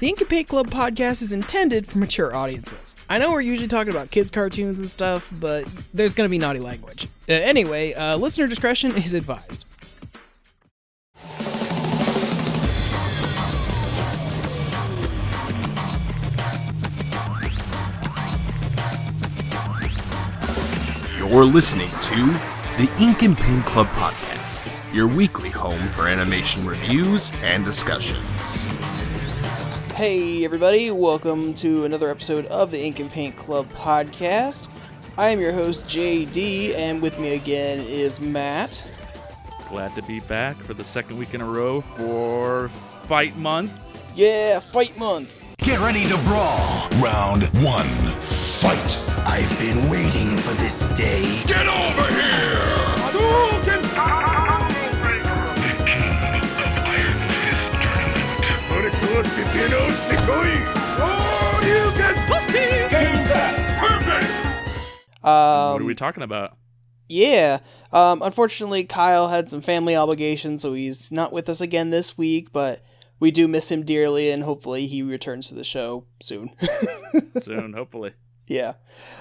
The Ink and Paint Club podcast is intended for mature audiences. I know we're usually talking about kids' cartoons and stuff, but there's going to be naughty language. Anyway, listener discretion is advised. You're listening to the Ink and Paint Club podcast, your weekly home for animation reviews and discussions. Hey everybody, welcome to another episode of the Ink and Paint Club podcast. I am your host JD, and with me again is Matt. Glad to be back for the second week in a row for Fight Month. Yeah, Fight Month. Get ready to brawl. Round one, fight. I've been waiting for this day. Get over here! What are we talking about? Yeah, unfortunately Kyle had some family obligations, so he's not with us again this week, but we do miss him dearly, and hopefully he returns to the show soon. Soon, hopefully. Yeah.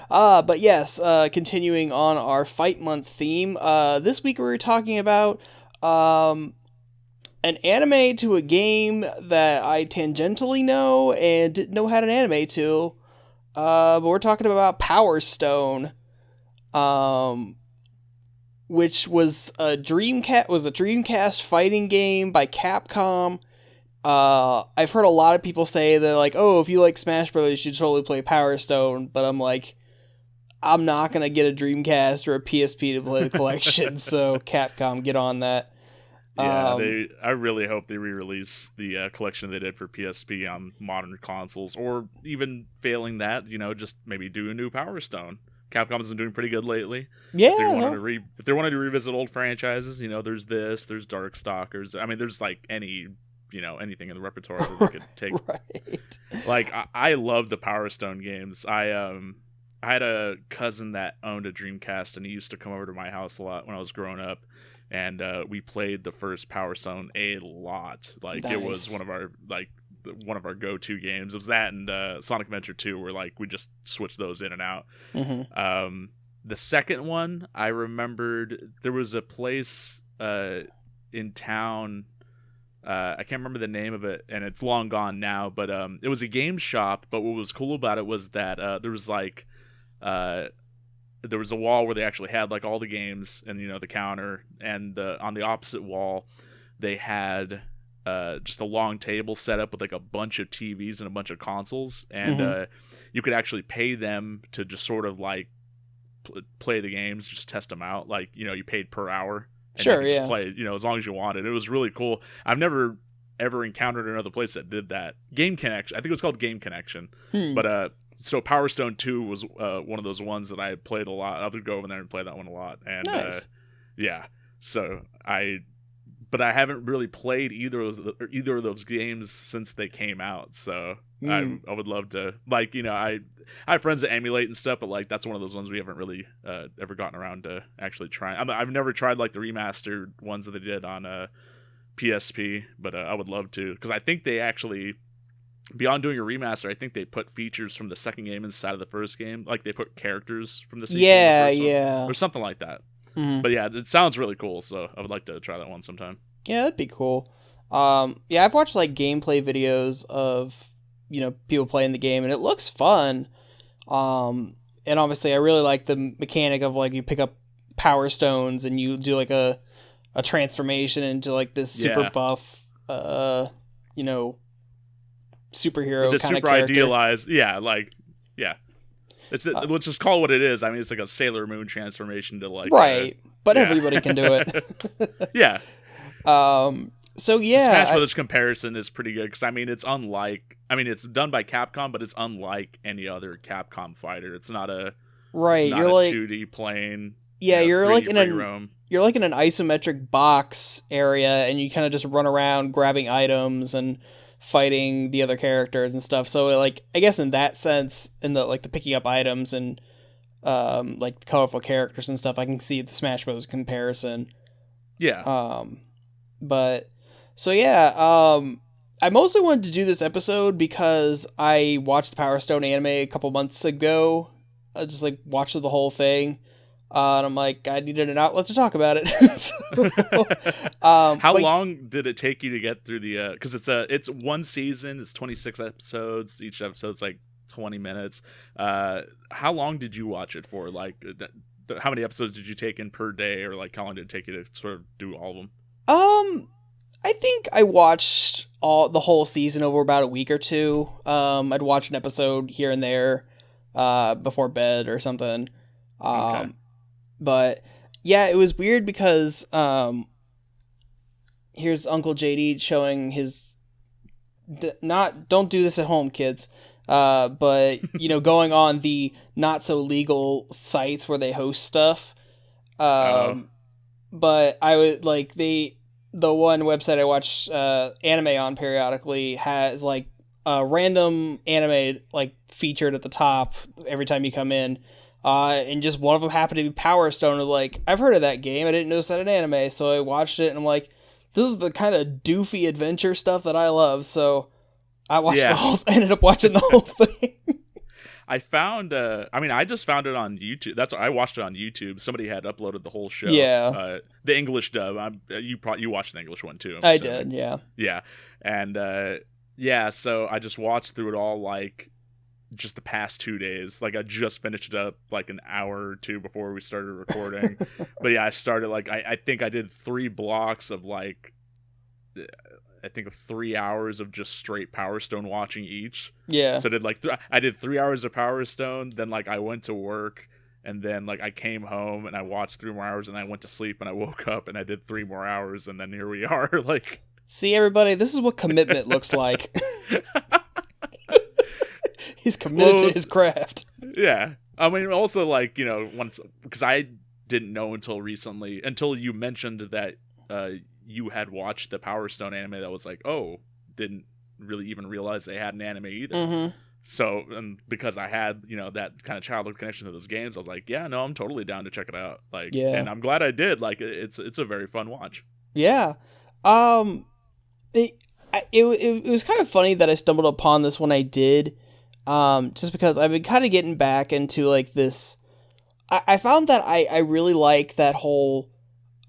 But yes, continuing on our Fight Month theme, this week we were talking about an anime to a game that I tangentially know and didn't know had an anime to. But we're talking about Power Stone, which was a Dreamcast fighting game by Capcom. I've heard a lot of people say that, like, oh, if you like Smash Brothers, you should totally play Power Stone, but I'm like, I'm not gonna get a Dreamcast or a PSP to play the collection, so Capcom, get on that. Yeah, I really hope they re-release the collection they did for PSP on modern consoles, or even failing that, just maybe do a new Power Stone. Capcom's been doing pretty good lately. Yeah. If they wanted to revisit old franchises, there's Darkstalkers. I mean, there's like anything in the repertoire that they could take. Right. Like, I love the Power Stone games. I had a cousin that owned a Dreamcast, and he used to come over to my house a lot when I was growing up, and we played the first Power Stone a lot. Like, nice. It was one of our go-to games. It was that and Sonic Adventure 2, where like we just switched those in and out. Mm-hmm. The second one, I remembered there was a place in town. I can't remember the name of it, and it's long gone now, but it was a game shop, but what was cool about it was that there was like there was a wall where they actually had like all the games and the counter, and on the opposite wall they had just a long table set up with like a bunch of TVs and a bunch of consoles, and you could actually pay them to just sort of like play the games, just test them out, like you paid per hour. And sure, you could yeah. just play it, as long as you wanted. It was really cool. I've never ever encountered another place that did that. Game Connection, I think it was called Game Connection. But so Power Stone 2 was one of those ones that I played a lot. I would go over there and play that one a lot. And nice. Yeah, so but I haven't really played either of those games since they came out. So I would love to, like, I have friends that emulate and stuff, but like that's one of those ones we haven't really ever gotten around to actually trying. I've never tried like the remastered ones that they did on PSP, but I would love to, because I think they actually, beyond doing a remaster, I think they put features from the second game inside of the first game. Like they put characters from the second game in the first one, or something like that. But yeah, it sounds really cool, so I would like to try that one sometime. Yeah, that'd be cool. Yeah, I've watched like gameplay videos of people playing the game, and it looks fun. And obviously, I really like the mechanic of like you pick up Power Stones and you do like a transformation into like this super buff, superhero The kind of super character. idealized, let's just call it what it is. I mean, it's like a Sailor Moon transformation to like right, but everybody can do it. Yeah. So yeah, the Smash Brothers comparison is pretty good, because it's done by Capcom, but it's unlike any other Capcom fighter. It's not a right. It's not you're a like 2D plane. Yeah, you're like in roam. You're like in an isometric box area, and you kind of just run around grabbing items and fighting the other characters and stuff. So like, I guess in that sense, in the like the picking up items and like the colorful characters and stuff, I can see the Smash Bros. Comparison. Yeah. But so yeah, I mostly wanted to do this episode because I watched the Power Stone anime a couple months ago. I just like watched the whole thing. And I'm like, I needed an outlet to talk about it. How long did it take you to get through the? Because it's one season. It's 26 episodes. Each episode's like 20 minutes. How long did you watch it for? Like, how many episodes did you take in per day, or like how long did it take you to sort of do all of them? I think I watched the whole season over about a week or two. I'd watch an episode here and there, before bed or something. Okay. But yeah, it was weird because here's Uncle JD showing his don't do this at home, kids. But going on the not so legal sites where they host stuff. But I would like the one website I watch anime on periodically has like a random anime like featured at the top every time you come in. And just one of them happened to be Power Stone. Like, I've heard of that game. I didn't know it's an anime, so I watched it, and I'm like, this is the kind of doofy adventure stuff that I love. So I watched ended up watching the whole thing. I found. I just found it on YouTube. That's I watched it on YouTube. Somebody had uploaded the whole show. Yeah. The English dub. You watched the English one too. I did. Yeah. Yeah, and so I just watched through it all like just the past 2 days. Like I just finished it up like an hour or two before we started recording. But yeah, I started like I think I did 3 blocks of like I think of 3 hours of just straight Power Stone watching each. Yeah. So I did 3 hours of Power Stone, then like I went to work, and then like I came home and I watched 3 more hours, and I went to sleep, and I woke up and I did 3 more hours, and then here we are. Like, see, everybody, this is what commitment looks like. He's committed to his craft. Yeah. I mean, also, like, once, because I didn't know until recently, until you mentioned that you had watched the Power Stone anime, that was like, oh, didn't really even realize they had an anime either. Mm-hmm. So, and because I had, that kind of childhood connection to those games, I was like, yeah, no, I'm totally down to check it out. Like, yeah. And I'm glad I did. Like, it's a very fun watch. Yeah. It was kind of funny that I stumbled upon this when I did. Just because I've been kind of getting back into like this, I found that I really like that whole,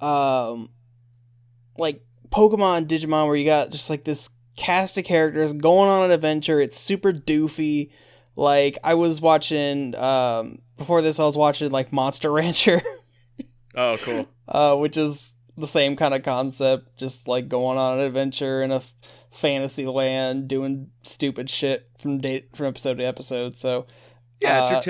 like Pokemon, Digimon, where you got just like this cast of characters going on an adventure. It's super doofy. Like I was watching, before this I was watching like Monster Rancher. Oh, cool. Which is the same kind of concept, just like going on an adventure in a fantasy land, doing stupid shit from episode to episode. So yeah, it's your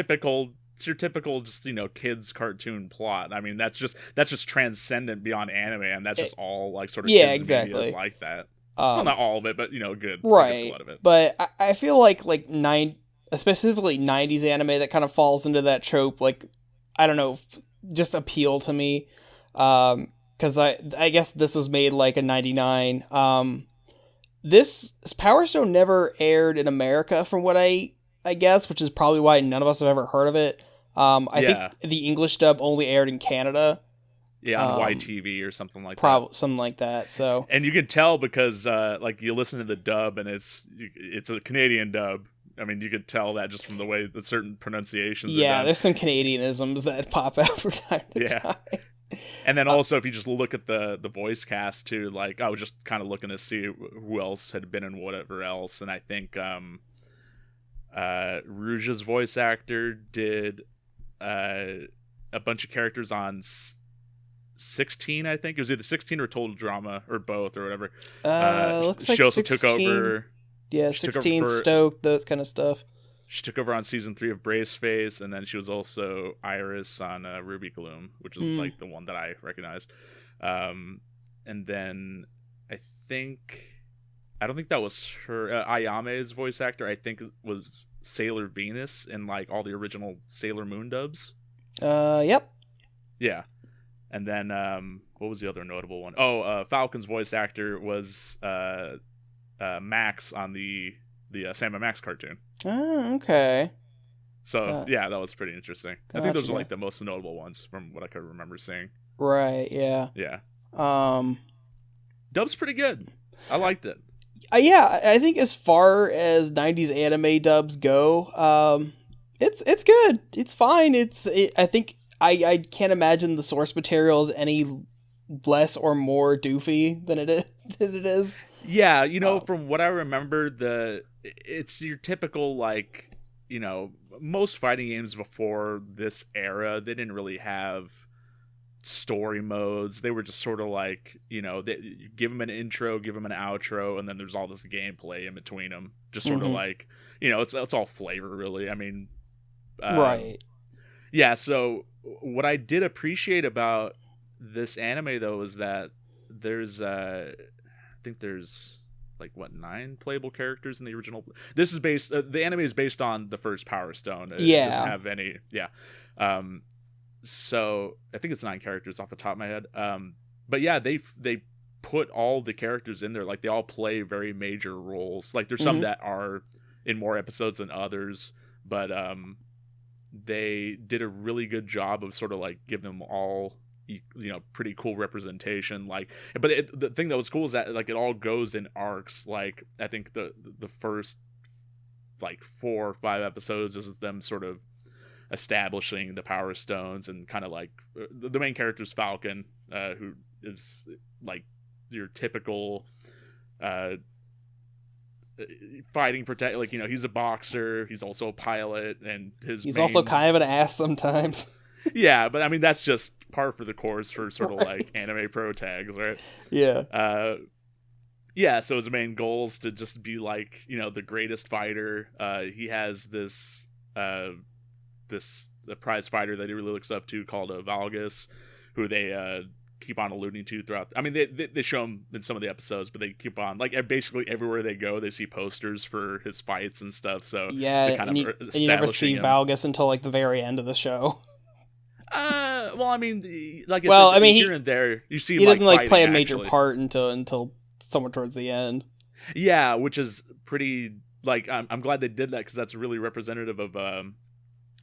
typical just kids cartoon plot. I mean, that's just transcendent beyond anime, and that's just all like sort of kids media is like that. Well, not all of it, but good, right? A lot of it. But I feel like specifically 90s anime that kind of falls into that trope, like I don't know, just appeal to me. Because I guess this was made like in 99. This Power Stone never aired in America, from what I guess, which is probably why none of us have ever heard of it. I think the English dub only aired in Canada. Yeah, on YTV or something like that. Something like that. So, and you can tell because like you listen to the dub and it's a Canadian dub. I mean, you could tell that just from the way that certain pronunciations. Yeah, are done. There's some Canadianisms that pop out from time to time. And then also, if you just look at the voice cast too, like I was just kind of looking to see who else had been in whatever else, and I think Rouge's voice actor did a bunch of characters on 16. I think it was either 16 or Total Drama or both or whatever. Looks like she also 16. took over. Yeah, 16 Stoked, those kind of stuff. She took over on season 3 of Braceface, and then she was also Iris on Ruby Gloom, which is like the one that I recognized. And then I don't think that was her. Ayame's voice actor, I think, was Sailor Venus in like all the original Sailor Moon dubs. Yep. Yeah. And then what was the other notable one? Oh, Falcon's voice actor was Max on the Sam and Max cartoon. Oh, okay. So yeah, that was pretty interesting. I think those are like the most notable ones from what I could remember seeing. Right. Yeah. Yeah. Dub's pretty good. I liked it. Yeah, I think as far as 90s anime dubs go, it's good. It's fine. I think I can't imagine the source material is any less or more doofy than it is. Yeah, from what I remember, it's your typical, like, most fighting games before this era, they didn't really have story modes. They were just sort of like, they give them an intro, give them an outro, and then there's all this gameplay in between them. Just sort of like, it's all flavor, really. I mean, right. Yeah, so what I did appreciate about this anime, though, is that there's, I think there's, like, 9 playable characters in the original. This is based, the anime is based on the first Power Stone. It doesn't have any, so I think it's 9 characters off the top of my head. But yeah, they put all the characters in there. Like, they all play very major roles. Like, there's some that are in more episodes than others, but they did a really good job of sort of like give them all, pretty cool representation. Like, but the thing that was cool is that, like, it all goes in arcs. Like, I think the first, like, 4 or 5 episodes is them sort of establishing the Power Stones, and kind of like the main character is Falcon, who is like your typical fighting protect, like, he's a boxer, he's also a pilot, and he's also kind of an ass sometimes. Yeah, but I mean, that's just par for the course for sort of like anime pro tags, right? Yeah. Yeah, so his main goal is to just be like, the greatest fighter. He has this prize fighter that he really looks up to called Valgus, who they keep on alluding to throughout. I mean, they show him in some of the episodes, but they keep on, like, basically everywhere they go, they see posters for his fights and stuff. So yeah, and you never see Valgus until like the very end of the show. Well, I mean, here and there you see. He doesn't like play a actually. major part until somewhere towards the end. Yeah, which is pretty. Like, I'm glad they did that, because that's really representative of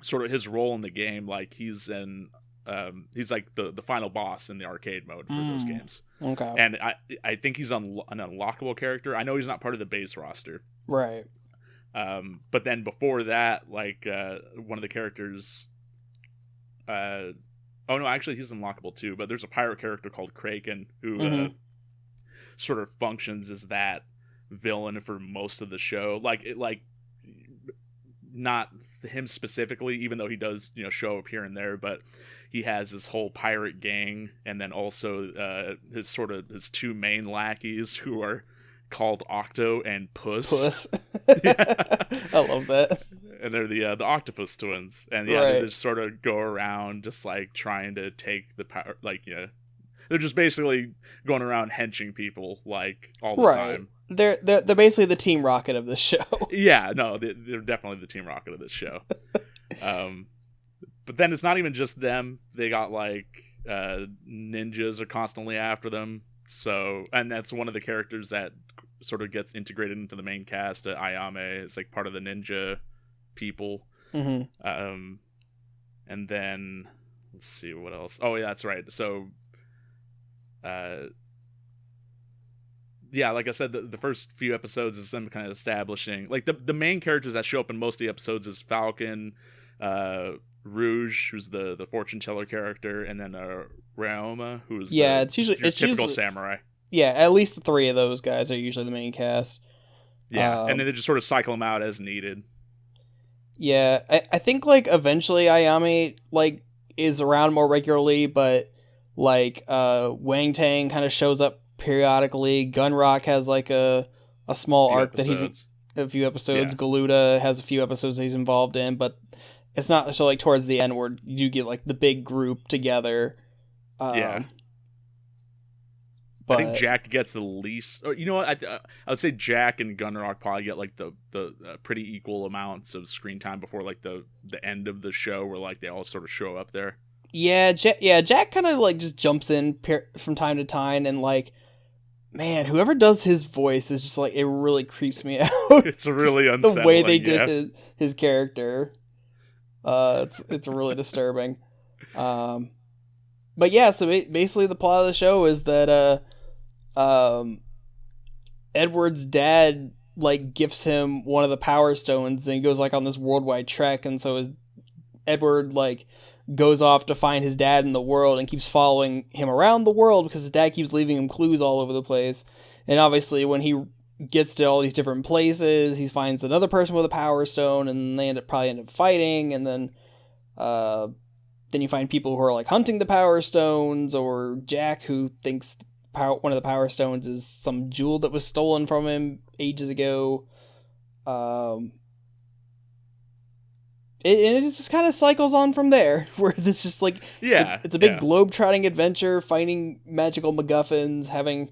sort of his role in the game. Like, he's like the final boss in the arcade mode for those games. Okay. And I think he's an unlockable character. I know he's not part of the base roster. Right. But then before that, like, one of the characters. Oh no, actually he's unlockable too. But there's a pirate character called Kraken who sort of functions as that villain for most of the show. Not him specifically, even though he does, show up here and there, but he has this whole pirate gang, and then also his 2 main lackeys, who are called Octo and Puss. I love that. And they're the Octopus twins, and right. They just sort of go around just like trying to take the power. Like, they're just basically going around henching people like all the time. They're basically the Team Rocket of this show. Yeah, no, they're definitely the Team Rocket of this show. But then it's not even just them. They got like ninjas are constantly after them. So, and that's one of the characters that sort of gets integrated into the main cast. Ayame is like part of the ninja people. And then let's see what else. Oh yeah, that's right. So, yeah, like I said, the first few episodes is them kind of establishing, like, the main characters that show up in most of the episodes is Falcon, Rouge, who's the fortune teller character, and then Ryoma, who's it's typical samurai. Yeah, at least the 3 of those guys are usually the main cast. Yeah, and then they just sort of cycle them out as needed. Yeah, I think, like, eventually Ayame, like, is around more regularly, but, like, Wang Tang kind of shows up periodically. Gunrock has, like, a small arc that he's a few episodes. Yeah. Galuda has a few episodes that he's involved in, but it's not until, like, towards the end where you get, like, the big group together. Yeah. But I think Jack gets the least. Or, you know what? I would say Jack and Gunrock probably get like the pretty equal amounts of screen time before like the end of the show, where like they all sort of show up there. Yeah, Jack kind of like just jumps in from time to time, and like, man, whoever does his voice is just like, it really creeps me out. It's really unsettling. The way they did his character, it's really disturbing. But yeah, so basically the plot of the show is that Edward's dad like gifts him one of the Power Stones, and he goes like on this worldwide trek, and so Edward like goes off to find his dad in the world and keeps following him around the world because his dad keeps leaving him clues all over the place. And obviously when he gets to all these different places, he finds another person with a Power Stone, and they probably end up fighting, and then you find people who are like hunting the Power Stones, or Jack, who thinks one of the Power Stones is some jewel that was stolen from him ages ago. It just kind of cycles on from there, where it's just like it's a big globe-trotting adventure, fighting magical MacGuffins, having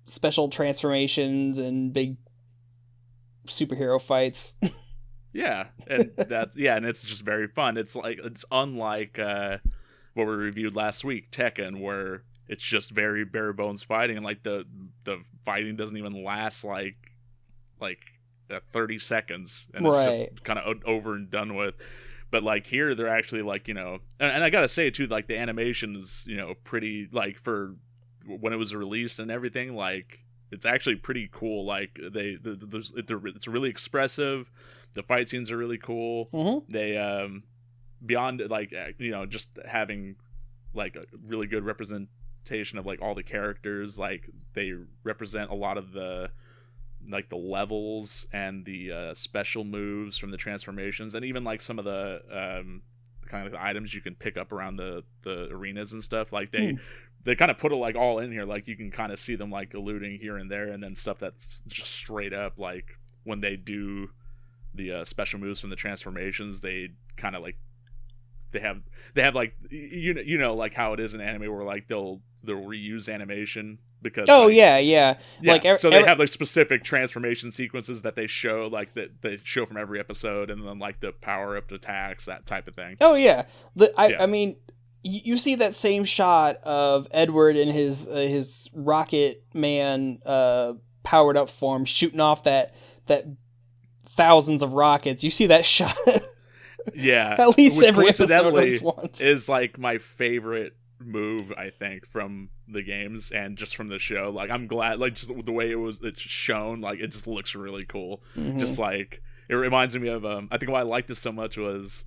special transformations and big superhero fights. Yeah, and and it's just very fun. It's unlike what we reviewed last week, Tekken, where it's just very bare bones fighting, and like the fighting doesn't even last like 30 seconds, and it's just kind of over and done with. But like here, they're actually like, and I gotta say too, like the animation is pretty, like for when it was released and everything, like it's actually pretty cool. Like it's really expressive. The fight scenes are really cool. Mm-hmm. They beyond like just having like a really good representation of like all the characters, like they represent a lot of the like the levels and the special moves from the transformations, and even like some of the kind of the items you can pick up around the arenas and stuff. Like they kind of put it like all in here, like you can kind of see them like alluding here and there, and then stuff that's just straight up like when they do the special moves from the transformations, they kind of like they have like like how it is in anime where like they'll reuse animation because so they have like specific transformation sequences that they show, like that they show from every episode, and then like the power up attacks, that type of thing. I mean, you see that same shot of Edward in his Rocket Man powered up form shooting off that thousands of rockets. You see that shot. Yeah, at least which every episode coincidentally once. Is like my favorite move, I think, from the games and just from the show. Like I'm glad, like just the way it's shown, like it just looks really cool. Mm-hmm. Just like it reminds me of I think why I liked this so much was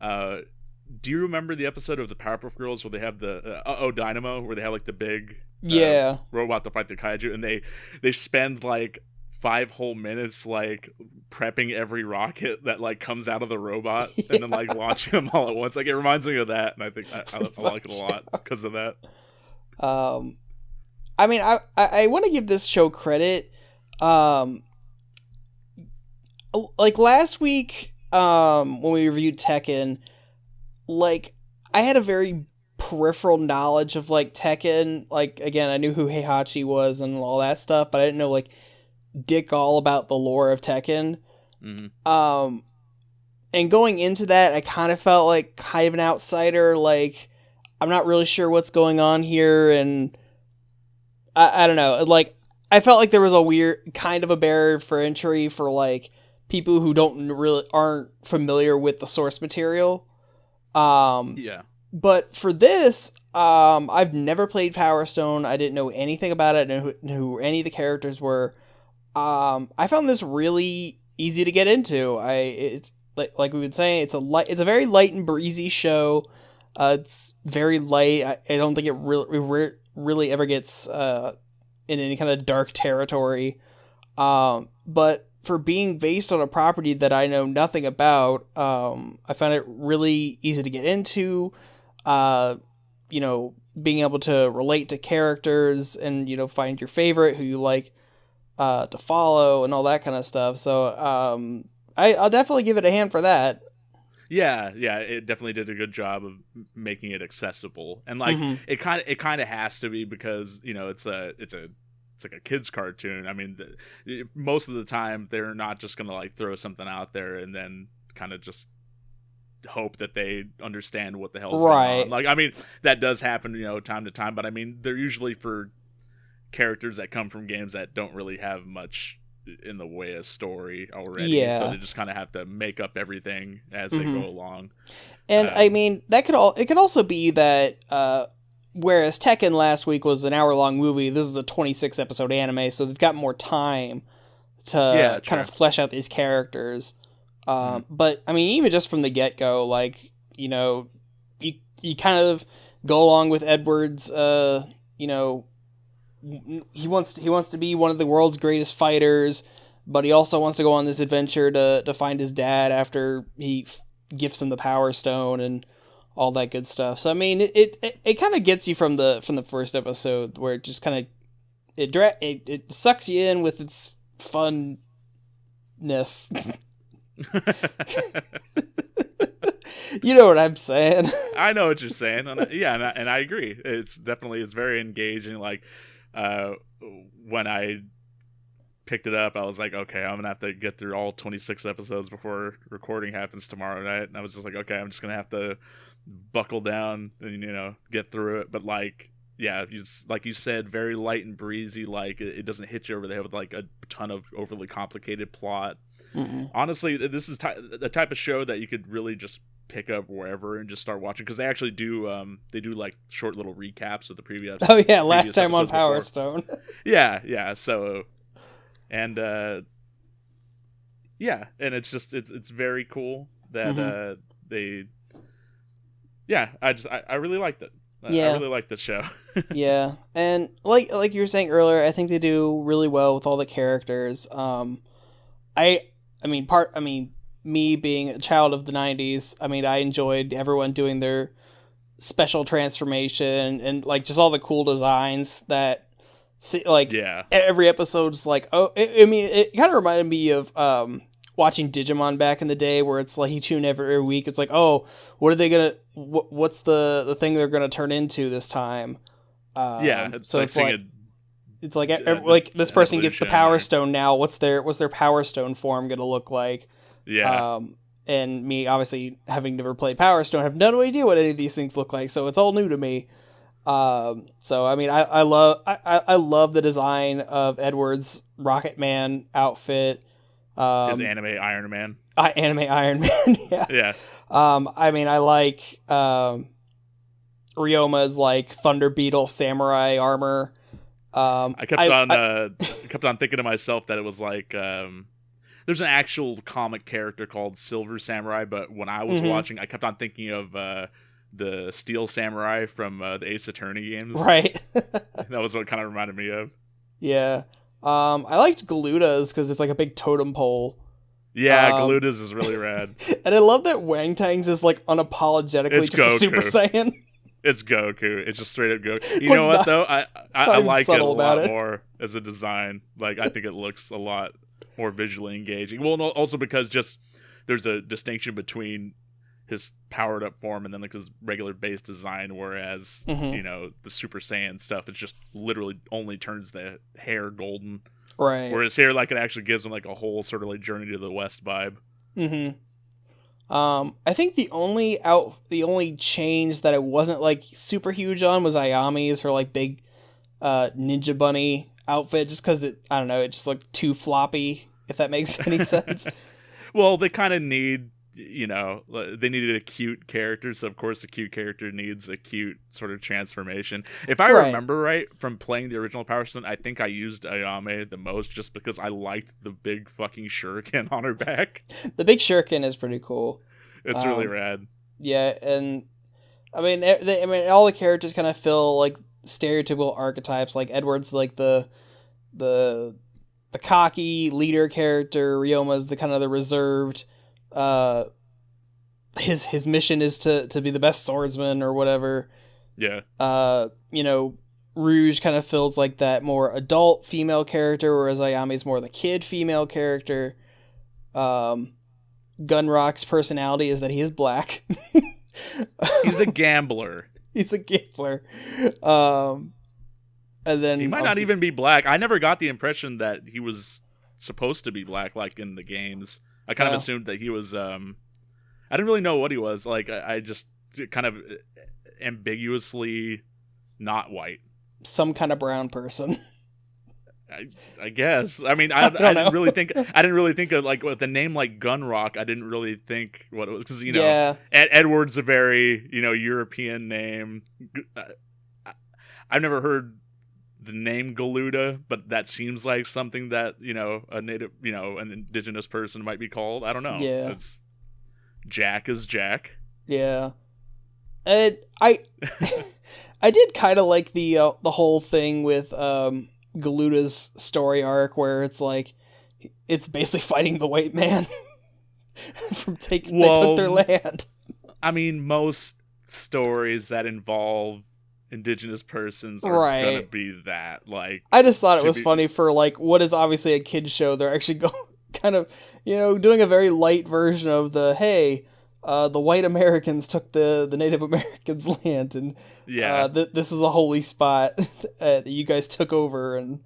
do you remember the episode of the Powerpuff Girls where they have the Dynamo, where they have like the big robot to fight the kaiju, and they spend like 5 whole minutes like prepping every rocket that like comes out of the robot and then like launching them all at once. Like it reminds me of that, and I think I like it a lot because of that. I mean, I want to give this show credit. Like last week, when we reviewed Tekken, like I had a very peripheral knowledge of like Tekken. Like again, I knew who Heihachi was and all that stuff, but I didn't know like dick all about the lore of Tekken. Mm-hmm. And going into that, I kind of felt like kind of an outsider. Like I'm not really sure what's going on here, and I don't know. Like I felt like there was a weird kind of a barrier for entry for like people who aren't familiar with the source material. But for this, I've never played Power Stone. I didn't know anything about it. I didn't know who any of the characters were. I found this really easy to get into. It's like we've been saying, it's a very light and breezy show. It's very light. I don't think it really ever gets in any kind of dark territory. But for being based on a property that I know nothing about, I found it really easy to get into. Being able to relate to characters and find your favorite, who you like to follow, and all that kind of stuff. So I'll definitely give it a hand for that. Yeah, it definitely did a good job of making it accessible, and like it kind of has to be, because it's like a kid's cartoon. I mean, most of the time they're not just gonna like throw something out there and then kind of just hope that they understand what the hell's going on. Like, I mean, that does happen, time to time, but I mean, they're usually for characters that come from games that don't really have much in the way of story already, so they just kind of have to make up everything as they go along. And I mean, it could also be that whereas Tekken last week was an hour-long movie, this is a 26-episode anime, so they've got more time to kind of flesh out these characters. But, I mean, even just from the get-go, like, you know, you kind of go along with Edward's, you know, he wants to be one of the world's greatest fighters, but he also wants to go on this adventure to find his dad after he gifts him the Power Stone and all that good stuff. So I mean, it kind of gets you from the first episode, where it just kind of it sucks you in with its funness. You know what I'm saying? I know what you're saying. And I agree. It's very engaging. Like, when I picked it up, I was like, okay, I'm gonna have to get through all 26 episodes before recording happens tomorrow night. And I was just like, okay, I'm just gonna have to buckle down and, you know, get through it. But like, yeah, like you said, very light and breezy. Like, it doesn't hit you over the head with like a ton of overly complicated plot. Mm-hmm. Honestly, this is the type of show that you could really just pick up wherever and just start watching, because they actually do like short little recaps of the previous. Oh yeah, last time on Power Stone. yeah. So, and yeah, and it's just it's very cool that they. Yeah, I really liked it. Yeah. I really like this show. Yeah, and like you were saying earlier, I think they do really well with all the characters. Me being a child of the 90s, I mean, I enjoyed everyone doing their special transformation and like just all the cool designs that, every episode's like, it kind of reminded me of watching Digimon back in the day, where it's like you tune every week. It's like, oh, what are they gonna? What's the thing they're gonna turn into this time? It's like seeing it's like this person gets the Power Stone now. What's their Power Stone form gonna look like? Yeah. And me obviously having never played Power Stone, have no idea what any of these things look like, so it's all new to me. So I mean, I love the design of Edward's Rocket Man outfit. His anime Iron Man. Anime Iron Man, yeah. Yeah. I mean, I like Ryoma's like Thunder Beetle samurai armor. I kept on thinking to myself that it was like there's an actual comic character called Silver Samurai, but when I was watching, I kept on thinking of the Steel Samurai from the Ace Attorney games. Right. That was what kind of reminded me of. Yeah. I liked Galuda's because it's like a big totem pole. Yeah, Galuda's is really rad. And I love that Wang Tang's is like unapologetically just a Super Saiyan. It's Goku. It's just straight up Goku. You know what though? I like it a lot more as a design. Like, I think it looks a lot more visually engaging. Well, also because just there's a distinction between his powered up form and then like his regular base design, whereas you know, the Super Saiyan stuff, it just literally only turns the hair golden. Right. Whereas here, like, it actually gives him like a whole sort of like Journey to the West vibe. I think the only change that I wasn't like super huge on was Ayami's, her like big ninja bunny outfit, just because it just looked too floppy, if that makes any sense. Well, they kind of need, you know, they needed a cute character, so of course the cute character needs a cute sort of transformation. If I remember right from playing the original Power Stone, I think I used Ayame the most just because I liked the big fucking shuriken on her back. The big shuriken is pretty cool. It's really rad. Yeah, and I mean, all the characters kind of fill like stereotypical archetypes. Like Edward's like the cocky leader character. Ryoma's the kind of the reserved. His mission is to be the best swordsman or whatever. Yeah. You know, Rouge kind of feels like that more adult female character, whereas Ayami's more the kid female character. Gunrock's personality is that he is black. He's a gambler. He's a gambler. And then he might not even be black. I never got the impression that he was supposed to be black, like in the games. I kind of assumed that he was. I didn't really know what he was. Like, I just kind of ambiguously not white. Some kind of brown person. I guess. I mean, I didn't really think. I didn't really think of like with a name like Gunrock. I didn't really think what it was because, you know, Edward's a very, you know, European name. I've never heard the name Galuda, but that seems like something that, a native, an indigenous person might be called. I don't know. Yeah. Jack is Jack. Yeah. And I did kind of like the whole thing with Galuda's story arc, where it's like it's basically fighting the white man from they took their land. I mean, most stories that involve indigenous persons are Right. gonna be that. Like, I just thought it was funny for like what is obviously a kid's show. They're actually kind of doing a very light version of the white Americans took the Native Americans' land, and this is a holy spot that you guys took over, and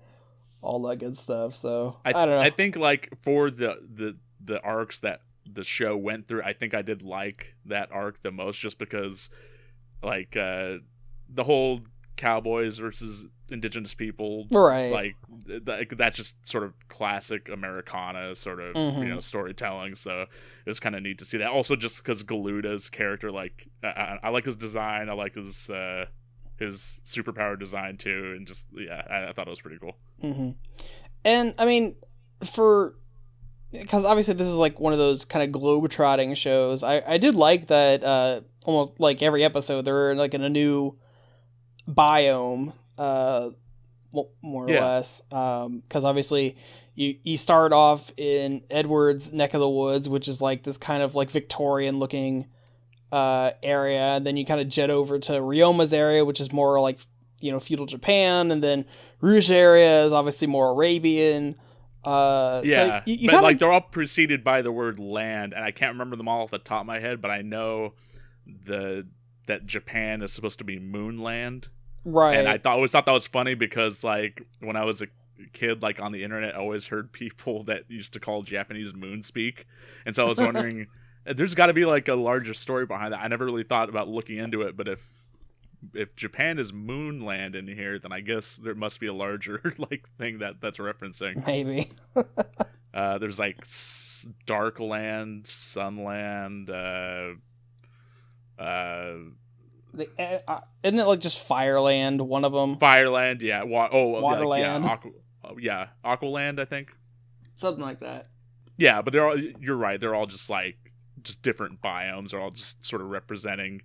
all that good stuff. So I don't know. I think like for the arcs that the show went through, I think I did like that arc the most, just because like the whole cowboys versus indigenous people, right? Like that's just sort of classic Americana sort of storytelling. So it was kind of neat to see that. Also, just because Galuda's character, like I like his design, I like his superpower design too, and just I thought it was pretty cool. Mm-hmm. And I mean, because obviously this is like one of those kind of globe-trotting shows. I did like that almost like every episode they're like in a new biome, more or less, because obviously you start off in Edward's neck of the woods, which is like this kind of like Victorian looking area, and then you kind of jet over to Ryoma's area, which is more like feudal Japan, and then Rouge area is obviously more Arabian. So you but kinda, like they're all preceded by the word land, and I can't remember them all off the top of my head, but I know that Japan is supposed to be Moonland. right? And I always thought that was funny because like when I was a kid, like on the internet, I always heard people that used to call Japanese moonspeak, and so I was wondering, there's got to be like a larger story behind that. I never really thought about looking into it, but if Japan is Moonland in here, then I guess there must be a larger like thing that's referencing. Maybe. There's like Darkland, Sunland. Isn't it like just Fireland? One of them. Fireland, yeah. Waterland. Aqualand, I think. Something like that. Yeah, but they're all. You're right. They're all just different biomes. They're all just sort of representing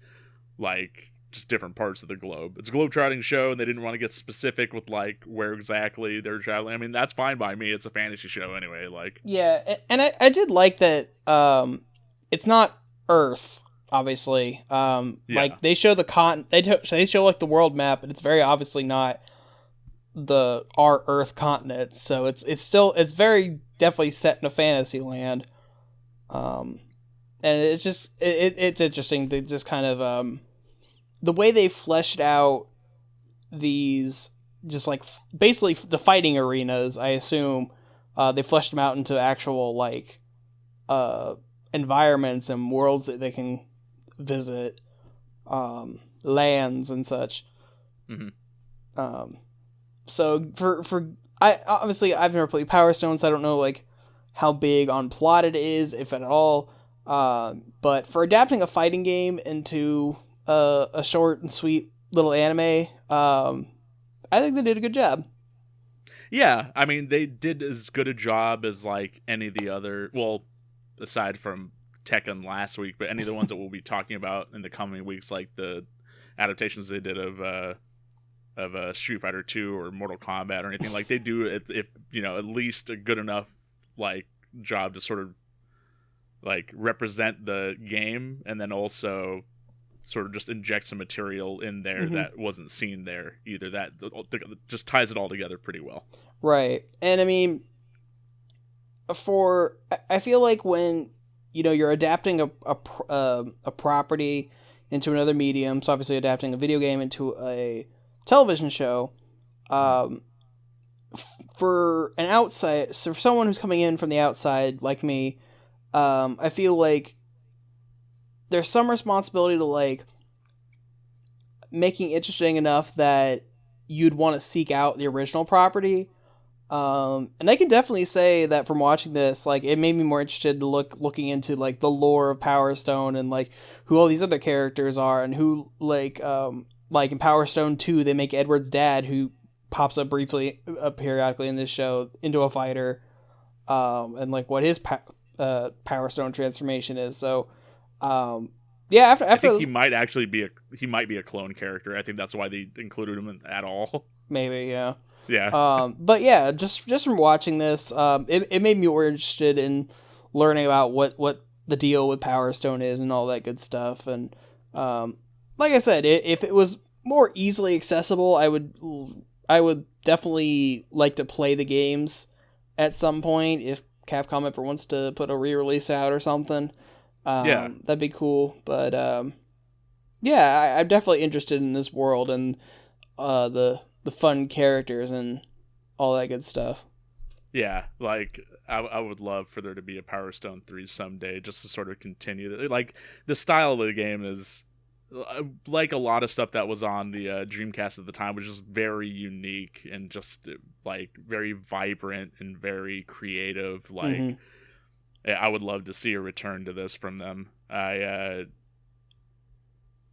like just different parts of the globe. It's a globe-trotting show, and they didn't want to get specific with like where exactly they're traveling. I mean, that's fine by me. It's a fantasy show anyway. Like, yeah, and I did like that. It's not Earth, obviously. Like they show the they show like the world map, but it's very obviously not our Earth continent. So it's very definitely set in a fantasy land. And it's just it's interesting to just kind of the way they fleshed out these, just like basically the fighting arenas. I assume they fleshed them out into actual like environments and worlds that they can visit, lands and such. Mm-hmm. So I've never played Power Stone, so I don't know like how big on plot it is, if at all. But for adapting a fighting game into a short and sweet little anime, I think they did a good job. Yeah, I mean, they did as good a job as like any of the other, well, aside from Tekken last week, but any of the ones that we'll be talking about in the coming weeks, like the adaptations they did of Street Fighter 2 or Mortal Kombat or anything. Like they do, if at least a good enough like job to sort of like represent the game, and then also sort of just inject some material in there that wasn't seen there either. That just ties it all together pretty well. Right. And I mean, I feel like when you're adapting a property into another medium, so obviously adapting a video game into a television show, for someone who's coming in from the outside like me, I feel like there's some responsibility to like making it interesting enough that you'd want to seek out the original property. And I can definitely say that from watching this, like it made me more interested to looking into like the lore of Power Stone and like who all these other characters are and who like like in Power Stone 2, they make Edward's dad, who pops up briefly, periodically in this show, into a fighter, and like what his Power Stone transformation is. So, yeah, after I think he might actually be a clone character. I think that's why they included him at all. Maybe, yeah. Yeah. But yeah, just from watching this, it made me more interested in learning about what the deal with Power Stone is and all that good stuff. And like I said, if it was more easily accessible, I would definitely like to play the games at some point if Capcom ever wants to put a re-release out or something. Yeah, that'd be cool. But yeah, I'm definitely interested in this world and the fun characters and all that good stuff. Yeah, like I would love for there to be a Power Stone 3 someday, just to sort of continue. Like the style of the game is like a lot of stuff that was on the Dreamcast at the time, was just very unique and just like very vibrant and very creative. Like I would love to see a return to this from them. Yeah,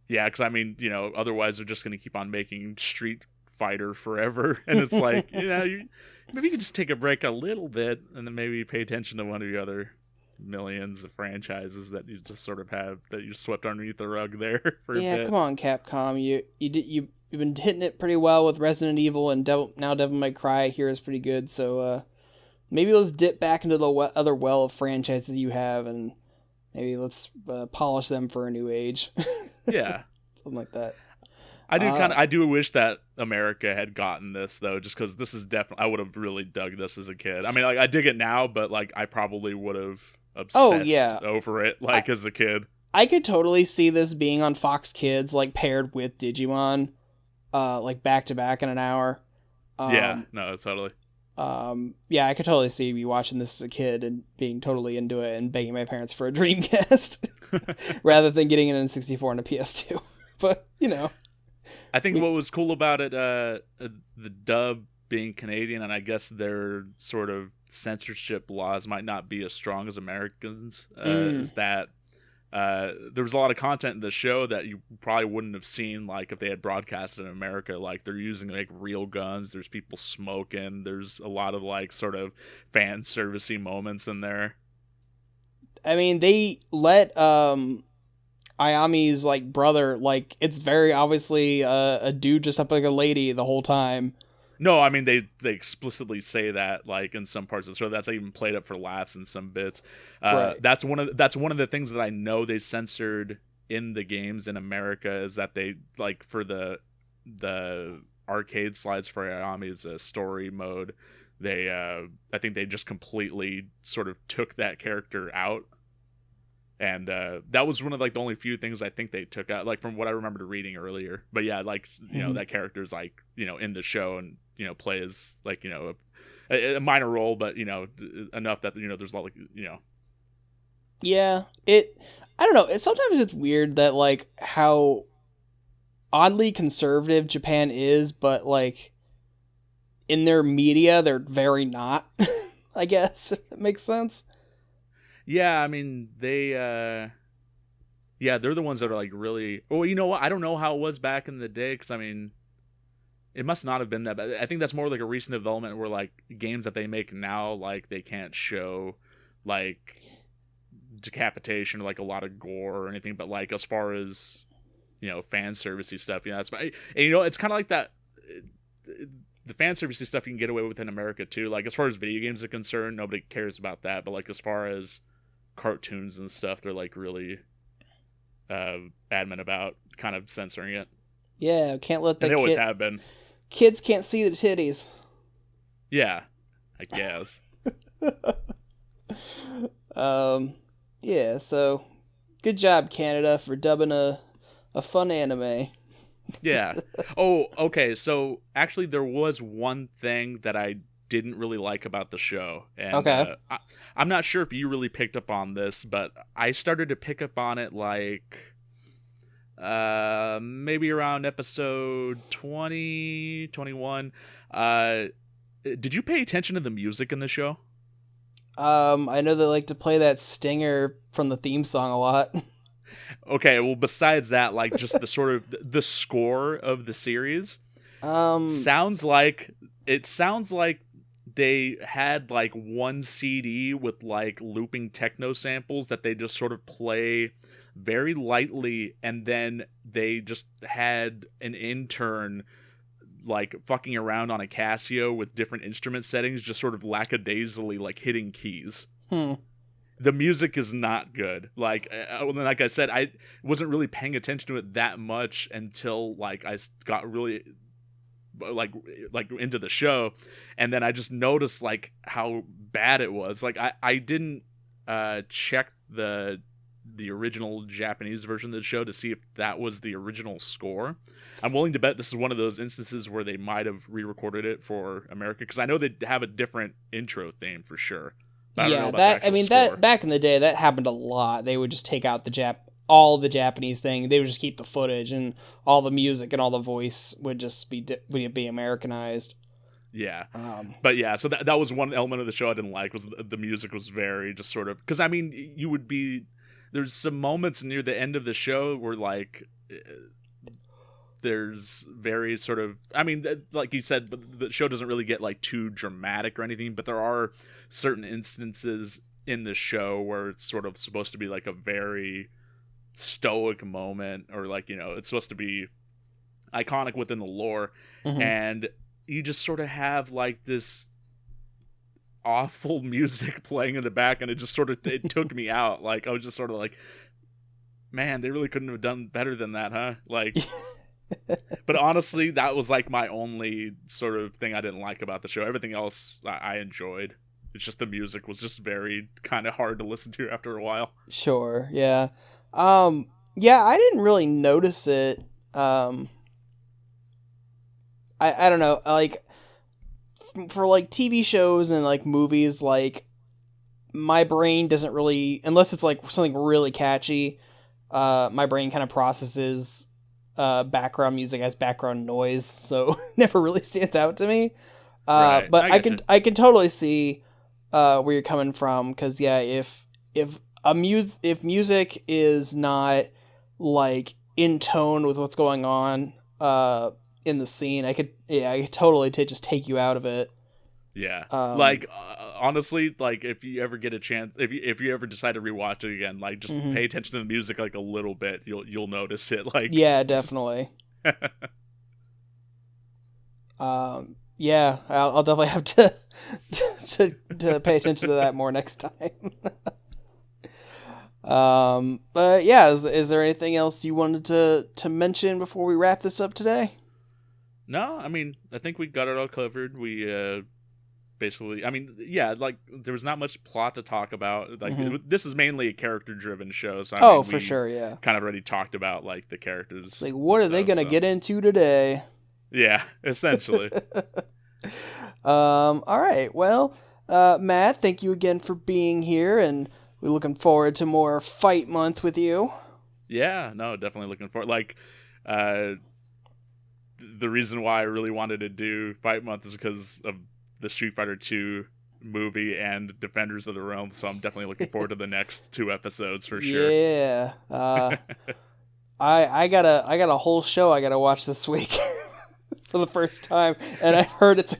because I mean, otherwise they're just going to keep on making Street Fighter forever, and it's like, maybe you could just take a break a little bit and then maybe pay attention to one of the other millions of franchises that you just sort of have, that you swept underneath the rug there for a bit. Yeah, come on, Capcom. You've been hitting it pretty well with Resident Evil, and now Devil May Cry I hear is pretty good. So maybe let's dip back into the other well of franchises you have, and maybe let's polish them for a new age. Yeah, something like that. I do wish that America had gotten this though, just because this is definitely, I would have really dug this as a kid. I mean, like I dig it now, but like I probably would have obsessed over it as a kid. I could totally see this being on Fox Kids, like paired with Digimon, like back to back in an hour. Yeah, no, totally. Yeah, I could totally see me watching this as a kid and being totally into it and begging my parents for a Dreamcast rather than getting an N64 and a PS2. But I think what was cool about it, the dub being Canadian, and I guess their sort of censorship laws might not be as strong as Americans, is that there was a lot of content in the show that you probably wouldn't have seen, like if they had broadcasted in America. Like they're using like real guns, there's people smoking, there's a lot of like sort of fan servicey moments in there. I mean, they let Ayami's like brother, like it's very obviously a dude just up like a lady the whole time. No, I mean they explicitly say that, like in some parts of the show. That's even played up for laughs in some bits. Right. That's one of the things that I know they censored in the games in America, is that they, like, for the arcade slides for Ayami's story mode, they I think they just completely sort of took that character out. And that was one of like the only few things I think they took out, like from what I remembered reading earlier. But yeah, like that character's like in the show and plays like a minor role, but enough that there's a lot, like Yeah, I don't know. Sometimes it's weird that like how oddly conservative Japan is, but like in their media they're very not. I guess if that makes sense. Yeah, I mean, they're the ones that are like really. Oh, you know what? I don't know how it was back in the day, because I mean, it must not have been that bad. I think that's more like a recent development where like games that they make now, like they can't show like decapitation or like a lot of gore or anything, but like as far as fan servicey stuff, that's and it's kind of like that. The fan servicey stuff you can get away with in America too. Like as far as video games are concerned, nobody cares about that, but like as far as cartoons and stuff, they're like really adamant about kind of censoring it. Yeah, can't let they always have been. Kids can't see the titties. Yeah, I guess. Yeah, so good job, Canada, for dubbing a fun anime. Yeah. Oh, okay. So actually, there was one thing that I didn't really like about the show, and okay. I'm not sure if you really picked up on this, but I started to pick up on it like maybe around episode 20, 21. Did you pay attention to the music in the show? I know they like to play that stinger from the theme song a lot. Okay, well, besides that, like just the sort of the score of the series sounds like they had like one CD with like looping techno samples that they just sort of play very lightly, and then they just had an intern like fucking around on a Casio with different instrument settings, just sort of lackadaisically like hitting keys. The music is not good. Like I said, I wasn't really paying attention to it that much until like I got really like into the show, and then I just noticed like how bad it was. Like I didn't check the original Japanese version of the show to see if that was the original score. I'm willing to bet this is one of those instances where they might have re-recorded it for America, because I know they have a different intro theme for sure. But I don't know about the actual score. That back in the day, that happened a lot. They would just take out all the Japanese thing. They would just keep the footage, and all the music and all the voice would just be Americanized. Yeah. But yeah, so that was one element of the show I didn't like, was the music was very just sort of, because I mean, there's some moments near the end of the show where like there's very sort of, I mean, like you said, the show doesn't really get like too dramatic or anything, but there are certain instances in the show where it's sort of supposed to be like a very stoic moment, or like, you know, it's supposed to be iconic within the lore. And you just sort of have like this awful music playing in the back, and it just sort of it took me out. Like I was just sort of like, man, they really couldn't have done better than that, huh? Like but honestly, that was like my only sort of thing I didn't like about the show. Everything else I enjoyed. It's just the music was just very kind of hard to listen to after a while. Sure, yeah. Yeah, I didn't really notice it. I don't know, like for like TV shows and like movies, like my brain doesn't really, unless it's like something really catchy, my brain kind of processes background music as background noise, so it never really stands out to me. Right. But I can totally see where you're coming from, because yeah, if music is not like in tone with what's going on in the scene, I could totally just take you out of it. Yeah. Like honestly, like if you ever get a chance, if you ever decide to rewatch it again, like just pay attention to the music like a little bit. You'll notice it. Like yeah, definitely. Yeah, I'll definitely have to pay attention to that more next time. But yeah, is there anything else you wanted to mention before we wrap this up today? No, I mean, I think we got it all covered. We basically, I mean, yeah, like there was not much plot to talk about. Like this is mainly a character-driven show, so I mean, for sure, yeah. Kind of already talked about like the characters. Like, what are they gonna get into today? Yeah, essentially. All right. Well, Matt, thank you again for being here, and we're looking forward to more Fight Month with you. Yeah, no, definitely looking forward. Like, the reason why I really wanted to do Fight Month is because of the Street Fighter 2 movie and Defenders of the Realm, so I'm definitely looking forward to the next 2 episodes for sure. Yeah. I got a whole show I gotta watch this week for the first time, and I've heard it's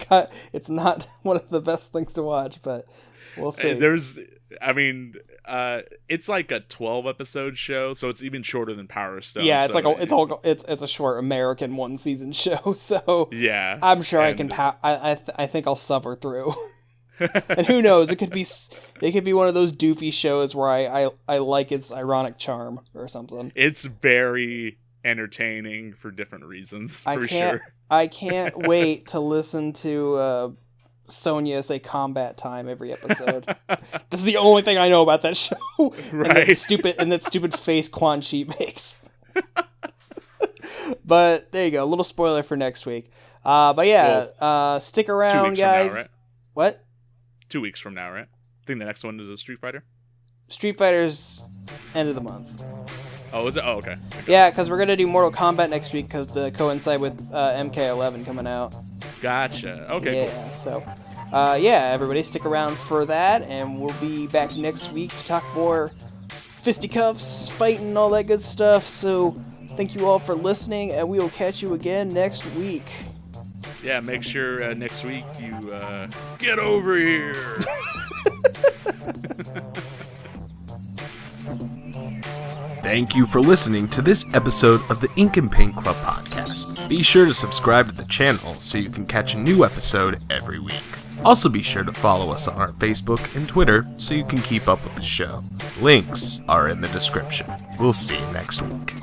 not one of the best things to watch, but we'll see. It's like a 12 episode show, so it's even shorter than Power Stone. Yeah, it's a short American 1-season show, so yeah, I'm sure I can. I think I'll suffer through. And who knows? It could be one of those doofy shows where I like its ironic charm or something. It's very entertaining for different reasons. Sure. I can't wait to listen to Sonya say combat time every episode. This is the only thing I know about that show. Right. And that stupid face Quan Chi makes. But there you go, a little spoiler for next week. But yeah, stick around, 2 weeks guys. From now, right? What? 2 weeks from now, right? I think the next one is a Street Fighter. Street Fighter's end of the month. Oh, is it? Oh, okay. Yeah, because we're going to do Mortal Kombat next week because to coincide with MK11 coming out. Gotcha. Okay, yeah, cool. So, yeah, everybody stick around for that, and we'll be back next week to talk more fisticuffs, fighting, all that good stuff. So thank you all for listening, and we will catch you again next week. Yeah, make sure next week you get over here. Thank you for listening to this episode of the Ink and Paint Club podcast. Be sure to subscribe to the channel so you can catch a new episode every week. Also be sure to follow us on our Facebook and Twitter so you can keep up with the show. Links are in the description. We'll see you next week.